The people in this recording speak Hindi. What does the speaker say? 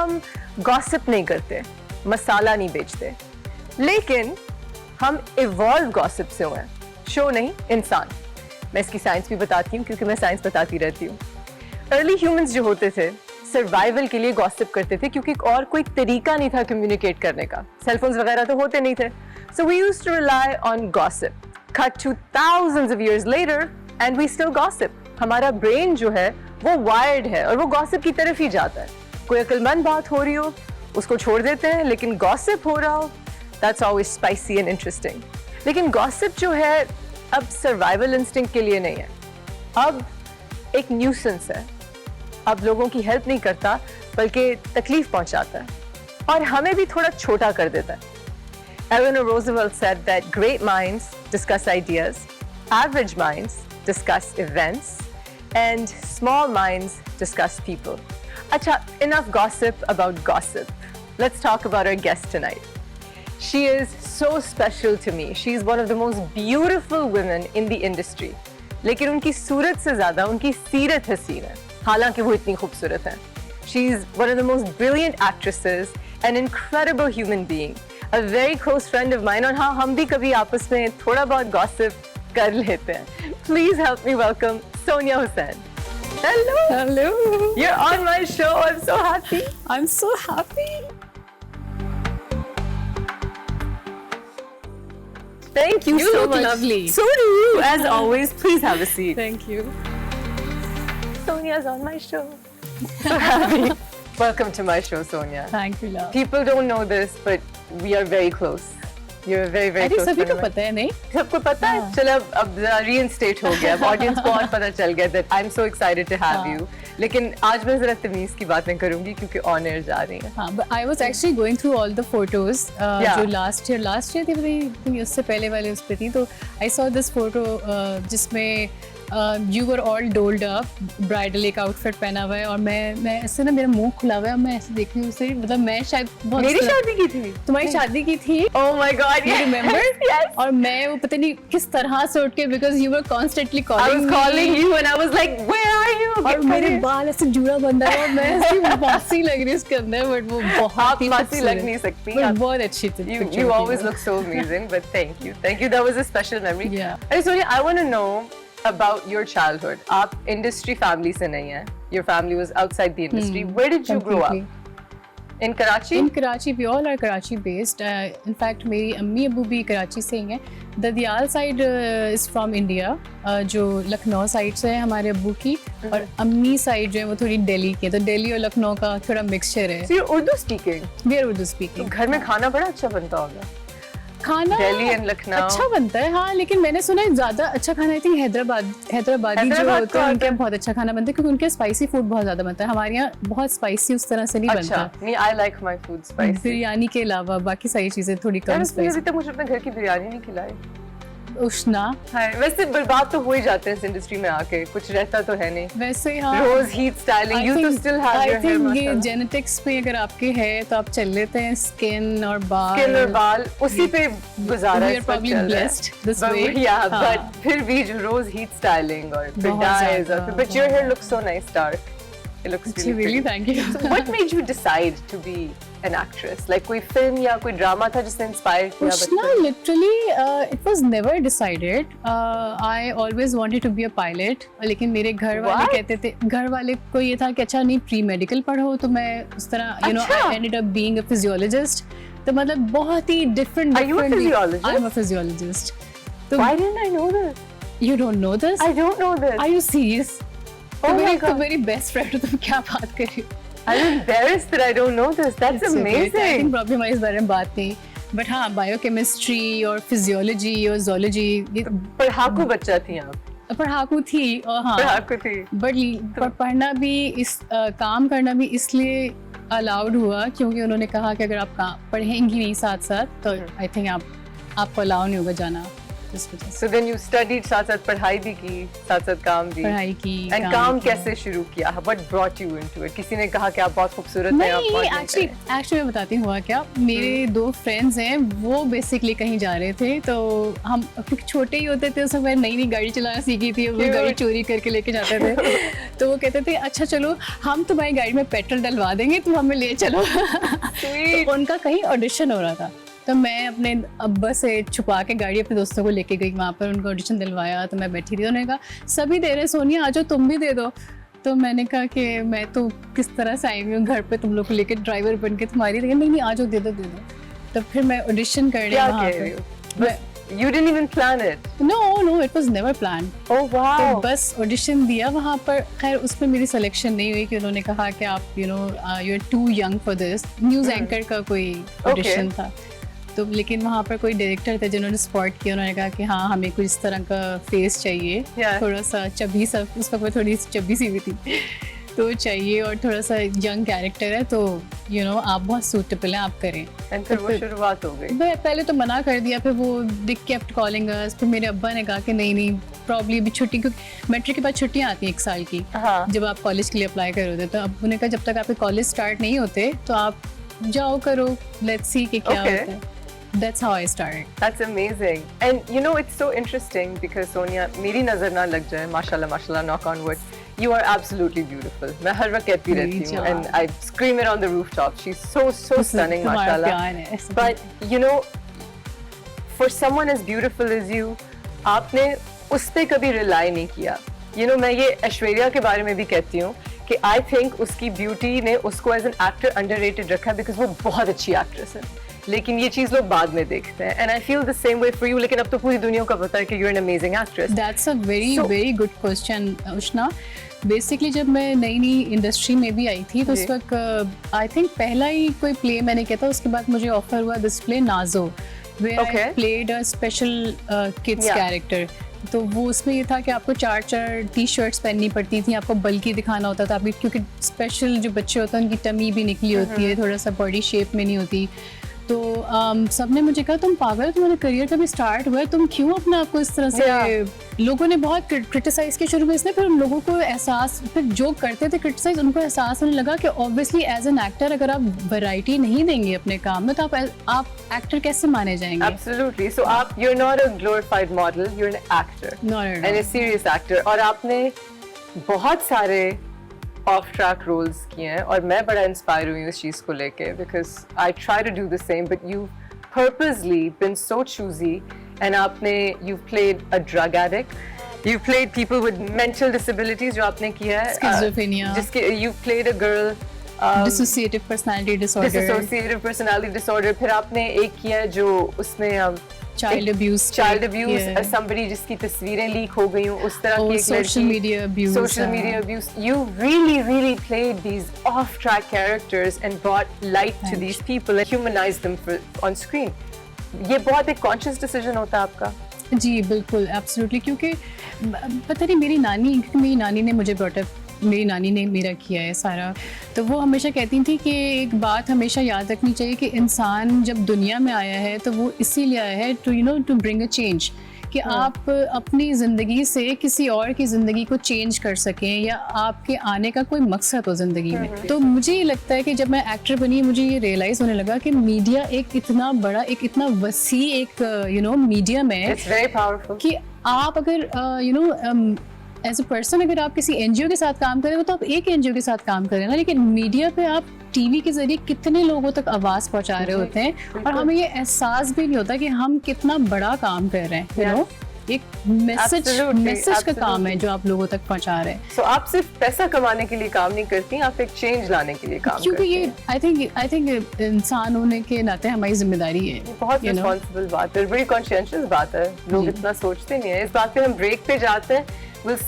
हम गॉसिप नहीं करते, मसाला नहीं बेचते, लेकिन हम इवॉल्व गॉसिप से हुए हैं। शो नहीं, इंसान। मैं इसकी साइंस भी बताती हूँ क्योंकि मैं साइंस बताती रहती हूँ। अर्ली ह्यूमंस जो होते थे सर्वाइवल के लिए गॉसिप करते थे क्योंकि और कोई तरीका नहीं था कम्युनिकेट करने का। सेलफोन्स वगैरह तो होते नहीं थे। So we used to rely on gossip. Cut to thousands of years later and we still gossip. हमारा ब्रेन जो है वो वायर्ड है और वो गॉसिप की तरफ ही जाता है। कोई अक्लमंद बात हो रही हो उसको छोड़ देते हैं, लेकिन गॉसिप हो रहा हो that's always spicy and interesting. लेकिन गॉसिप जो है अब सर्वाइवल इंस्टिंक्ट के लिए नहीं है, अब एक न्यूसेंस है। अब लोगों की हेल्प नहीं करता बल्कि तकलीफ पहुंचाता है और हमें भी थोड़ा छोटा कर देता है। Eleanor Roosevelt said that great minds discuss ideas, average minds discuss events, and small minds discuss people. Acha, enough gossip about gossip. Let's talk about our guest tonight. She is so special to me. She is one of the most beautiful women in the industry. लेकिन उनकी सूरत से ज़्यादा उनकी सीरत हसीन है, हालांकि वो इतनी खूबसूरत हैं। She is one of the most brilliant actresses, an incredible human being, a very close friend of mine. और हाँ, हम भी कभी आपस में थोड़ा बहुत gossip कर लेते हैं। Please help me welcome Sonia Hussain. Hello. Hello. You're on my show. I'm so happy. I'm so happy. Thank you, You so look much. lovely. So do you. As always, please have a seat. Thank you. Sonia's on my show. So happy. Welcome to my show, Sonia. Thank you, love. People don't know this, but we are very close. You're a very, very I think close सभी friend को of mine. पता है नहीं? सबको पता है? चलो अब reinstate हो गया। अब audience को और पता चल गया that I'm so excited to have you. लेकिन आज मैं जरा तमीज़ की बातें करूँगी क्योंकि on air जा रही हैं। हाँ, but I was actually going through all the photos Yeah. जो last year थी, पता उससे पहले वाले उस पे थी, तो I saw this photo जिसमें you were all dolled up, bridal एक outfit पहना हुआ है और मैं ऐसे ना मेरा मुंह खुला हुआ है और मैं ऐसे देख रही हूँ उसे, मतलब मैं शायद बहुत मेरी शादी की थी? तुम्हारी शादी की थी। Oh my God! You Yes. remember? Yes. और मैं वो पता नहीं किस तरह से उठ के, because you were constantly I calling was me. calling you and I was like, where are you? और मेरे बाल ऐसे जुड़ा बंधा है और मैं ऐसी मासी लग रही हूँ उसके अंदर, बट वो बहुत आप ही मासी खूबसूरत- लग नहीं सकती। but आप- बहुत अच्छी थी। You always look so amazing, but thank you. Thank you. That was a special memory. Yeah. अरे Sonia, I want to know about your childhood. आप industry family से नहीं हैं. Your family was outside the industry. Where did you grow up? In Karachi? In Karachi, we all are Karachi based. In fact, मेरी अम्मी अबू भी कराची से ही हैं. ददियाल साइड is from India, जो लखनऊ साइड से है हमारे अबू की, और अम्मी साइड जो है वो थोड़ी दिल्ली की है, तो दिल्ली और लखनऊ का थोड़ा मिक्सचर है. So you're Urdu speaking. We are Urdu speaking. घर में खाना बड़ा अच्छा बनता होगा. खाना Delhi and Lucknow. अच्छा बनता है, हाँ, लेकिन मैंने सुना है ज्यादा अच्छा खाना आई थिंक हैदराबादी जो हैदराबाद होते हैं का उनके यहाँ बहुत अच्छा खाना बनता है, क्योंकि उनके स्पाइसी फूड बहुत ज्यादा बनता है. हमारे यहाँ बहुत स्पाइसी उस तरह से नहीं अच्छा. बनता. नहीं, I like my food spicy. Biryani के अलावा बाकी सारी चीजें थोड़ी यार कम उसने स्पाइसी. अभी तक मुझे अपने घर की बिरयानी नहीं खिलाई. उष्णा वैसे बर्बाद तो हो ही जाते हैं इस इंडस्ट्री में आके, कुछ रहता तो है नहीं. वैसे हाँ. Rose heat styling. You to still have your hair. ये माशाल्लाह. जेनेटिक्स पे अगर आपके है तो आप चल लेते हैं. स्किन और बाल. स्किन और बाल उसी पे गुजारा We are इस वक्त probably चल रहा है. blessed this But way. yeah, हाँ. but फिर भी जो रोज हीट स्टाइलिंग और फिर बहुत dyes ज़्यादा, और but your hair looks so nice dark. It looks really really pretty. thank you. So what made you decide to be an actress? Like कोई फिल्म या कोई ड्रामा था जिसने इंस्पायर किया Ushna, बचपन? literally, it was never decided. I always wanted to be a pilot. लेकिन मेरे घर वाले What? कहते थे, घर वाले को ये था कि अच्छा नहीं प्री मेडिकल पढ़ो, तो मैं उस तरह अच्छा। I ended up being a physiologist. तो मतलब बहुत ही different. Are you a physiologist? I'm a physiologist. तो Why didn't I know this? you don't know this? I don't know this. Are you serious? Oh my तो God. मेरी बेस्ट फ्रेंड हो, तुम क्या बात कर रही हो? I'm embarrassed that I don't know this. That's It's okay. I amazing. think probably हमारी इस बारे में बात नहीं. But हाँ, बायोकेमिस्ट्री और फिजियोलॉजी और जोलॉजी पढ़ाकू बच्चा थी आप. पढ़ाकू थी और हाँ, पढ़ाकू थी. बट पढ़ना भी काम करना भी इसलिए अलाउड हुआ क्योंकि उन्होंने कहा कि अगर आप पढ़ेंगी नहीं साथ साथ तो आई थिंक आपको अलाउ नहीं होगा जाना. इस वजह से So then you studied, साथ साथ पढ़ाई भी की, साथ साथ काम भी. पढ़ाई की, And काम कैसे शुरू किया? What brought you into it? किसी ने कहा कि आप बहुत खूबसूरत हैं, आप नहीं, modeling एक्चुअली मैं बताती हूँ हुआ क्या, मेरे दो फ्रेंड्स हैं, वो बेसिकली कहीं जा रहे थे, तो हम क्योंकि छोटे ही होते थे उस समय, नई नई गाड़ी चलाना सीखी थी, वो गाड़ी चोरी करके लेके जाते थे तो वो कहते थे अच्छा चलो हम तुम्हारी गाड़ी में पेट्रोल डलवा देंगे, तुम हमें ले चलो तो उनका कहीं ऑडिशन हो रहा था, तो मैं अपने अब्बा से छुपा के गाड़ी अपने दोस्तों को लेके गई वहाँ पर, उनको ऑडिशन दिलवाया, तो मैं बैठी थी, उन्होंने कहा सभी दे रहे सोनिया आ जाओ तुम भी दे दो, तो मैंने कहा कि मैं तो किस तरह से आई हुई हूँ घर पे तुम लोग को लेके ड्राइवर बन के तुम्हारी, लेकिन नहीं आ जाओ दे दो, तो फिर मैं ऑडिशन करने वहाँ पे. You didn't even plan it. No, it was never planned. Oh wow. तो बस ऑडिशन दिया वहाँ पर, खैर उसमें मेरी सिलेक्शन नहीं हुई कि उन्होंने कहा कि आप you are too young for this, news anchor का कोई ऑडिशन था, तो लेकिन वहाँ पर कोई डायरेक्टर थे जिन्होंने स्पॉट किया, उन्होंने कहा कि हाँ हमें कुछ इस तरह का फेस चाहिए, थोड़ा सा चब्बी सा, उस वक्त मैं थोड़ी चब्बी सी भी थी तो चाहिए, और थोड़ा सा यंग कैरेक्टर है, तो आप बहुत सूटेबल हैं, आप करें. And फिर वो शुरुआत हो गई. मैं पहले तो मना कर दिया, फिर वो दे केप्ट कॉलिंग अस, फिर मेरे अब्बा ने कहा कि नहीं प्रॉब्ली अभी छुट्टी, क्योंकि मैट्रिक के बाद छुट्टियाँ आती हैं 1 साल की, जब आप कॉलेज के लिए अप्लाई करोगे, तो अब उन्होंने कहा जब तक आपके कॉलेज स्टार्ट नहीं होते तो आप जाओ करो, लेट्स सी कि क्या होता है. That's how I started. That's amazing. And it's so interesting because Sonia, मेरी नजर ना लग जाए, माशाल्लाह माशाल्लाह, knock on wood, you are absolutely beautiful. मैं हर वक्त कहती रहती हूँ, and I scream it on the rooftop. She's so stunning, mashallah. But for someone as beautiful as you, आपने उस पे कभी rely नहीं किया. मैं ये ऐश्वर्या के बारे में भी कहती हूँ कि I think उसकी beauty ने उसको as an actor underrated रखा because वो बहुत अच्छी actress है. लेकिन ये चीज लोग बाद में देखते हैं, and I feel the same way for you. लेकिन अब तो पूरी दुनिया को पता है कि you're an amazing actress. That's a very good question, Ushana. Basically जब मैं नई इंडस्ट्री में भी आई थी तो उस वक्त आई थिंक पहला ही कोई प्ले मैंने किया था, उसके बाद मुझे ऑफर हुआ दिस प्ले नाजो, where I played a special kids character. तो वो उसमें ये था कि आपको 4 टी-शर्ट्स पहननी पड़ती थी, आपको बल्कि दिखाना होता था, क्योंकि स्पेशल जो बच्चे होते हैं उनकी टमी भी निकली होती है, थोड़ा सा बॉडी शेप में नहीं होती, तो सबने मुझे कहा तुम पागल, तुम्हारा करियर कभी स्टार्ट हुआ है, तुम क्यों अपने आप को इस तरह से, लोगों ने बहुत क्रिटिसाइज किया शुरू में इसने, फिर उन लोगों को एहसास, फिर जो करते थे क्रिटिसाइज, उनको एहसास होने लगा कि ऑब्वियसली एज एन एक्टर अगर आप वैरायटी नहीं देंगे अपने काम में तो आप एक्टर कैसे माने जाएंगे. Absolutely. So you're not a glorified model, you're an actor. No. And a serious actor. और आपने बहुत सारे ऑफ ट्रैक रोल्स किए हैं, और मैं बड़ा इंस्पायर हुई हूँ इस चीज़ को लेके, because I try to do the same, but you purposely been so choosy, and आपने you played a drug addict, you played people with mental disabilities, जो आपने किया है, स्किज़ोफ्रेनिया, जिसके you played a girl dissociative personality disorder, फिर आपने एक किया है जो उसमें चाइल्ड अब्यूज, somebody जिसकी तस्वीरें लीक हो गई हूँ, उस तरह की एक social media abuse. You really played these off-track characters and brought light to these people and humanized them on screen. ये बहुत एक conscious decision होता है आपका. जी बिल्कुल, एब्सोल्युटली, क्योंकि पता नहीं मेरी नानी ने मुझे ब्रॉट अप, मेरी नानी ने मेरा किया है सारा, तो वो हमेशा कहती थी कि एक बात हमेशा याद रखनी चाहिए कि इंसान जब दुनिया में आया है तो वो इसीलिए आया है टू ब्रिंग अ चेंज, कि आप अपनी ज़िंदगी से किसी और की ज़िंदगी को चेंज कर सकें, या आपके आने का कोई मकसद हो ज़िंदगी में. तो मुझे ये लगता है कि जब मैं एक्टर बनी, मुझे ये रियलाइज़ होने लगा कि मीडिया एक इतना बड़ा, एक इतना वसी एक मीडियम है कि आप अगर एज अ पर्सन अगर आप किसी एनजीओ के साथ काम करें तो आप एक एनजीओ के साथ काम करें ना, लेकिन मीडिया पे आप टीवी के जरिए कितने लोगों तक आवाज़ पहुंचा रहे होते हैं, और हमें ये एहसास भी नहीं होता कि हम कितना बड़ा काम कर रहे हैं. एक मैसेज का काम है जो आप लोगों तक पहुंचा रहे हैं. So आप सिर्फ पैसा कमाने के लिए काम नहीं करती, आप एक चेंज लाने के लिए काम करती हैं. क्योंकि ये आई थिंक इंसान होने के नाते हमारी जिम्मेदारी है. बहुत रिस्पॉन्सिबल बात है, बड़ी कॉन्शियस बात है, लोग इतना सोचते नहीं है. इस बात पे हम ब्रेक पे जाते हैं. We'll